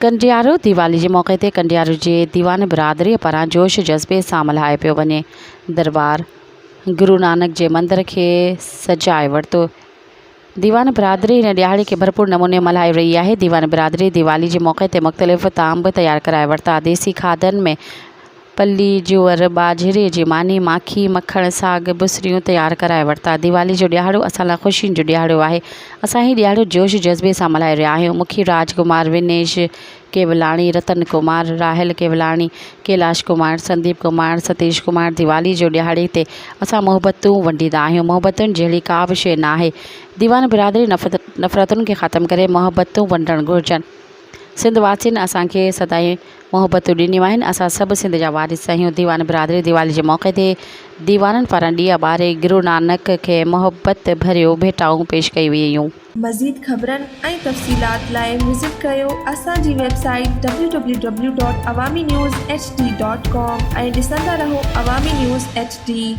कंडियारो दीवाली के मौके ते कंडियारो जे दीवान बिरादरी पारां जोश जज़्बे सां मल्हायो पियो वञे। दरबार गुरु नानक जे मंदिर के सजाए वरितो। दीवान बिरादरी इन ॾियारी के भरपूर नमूने मल्हाई रही है। दीवान बिरादरी दीवाली के मौके ते मुख़्तलिफ़ ताम भी तैयार कराए वरिता। देसी खाधनि में पली जूअर बाजरे जी मानी माखी मखण साग बुसरियूं तैयार कराए वरिता। दीवाली जो ॾियारो असां लाइ ख़ुशियुनि जो ॾियारो आहे। असां ही ॾियारो जोश जज़्बे सां मल्हाए रहिया आहियूं। मुखी राजकुमार विनेश केवलाणी रतन कुमार राहिल केवलाणी कैलाश कुमार संदीप कुमार सतीश कुमार दीवाली जो ॾियारे ते असां मोहबतूं वंडींदा आहियूं। मोहबतुनि जहिड़ी का बि शइ न आहे। दीवान बिरादरी नफ़रतुनि खे ख़तमु करे मोहबतूं वंडणु घुरिजनि। सिंध वासियुनि असांखे सदाईं मोहबतूं ॾिनियूं आहिनि। असां सभु सिंध जा वारिस आहियूं। दीवान बिरादरी दीवाली के मौके ते दीवाननि पारां ॾीआ ॿारे गुरु नानक खे मोहबत भरियो भेटाऊं पेश कई वेयूं। मज़ीद ख़बरनि ऐं तफ़सीलात लाइ विज़िट कयो असांजी वेबसाइट www.awamiNewsHD.com ऐं ॾिसंदा रहो अवामी न्यूज़ HD।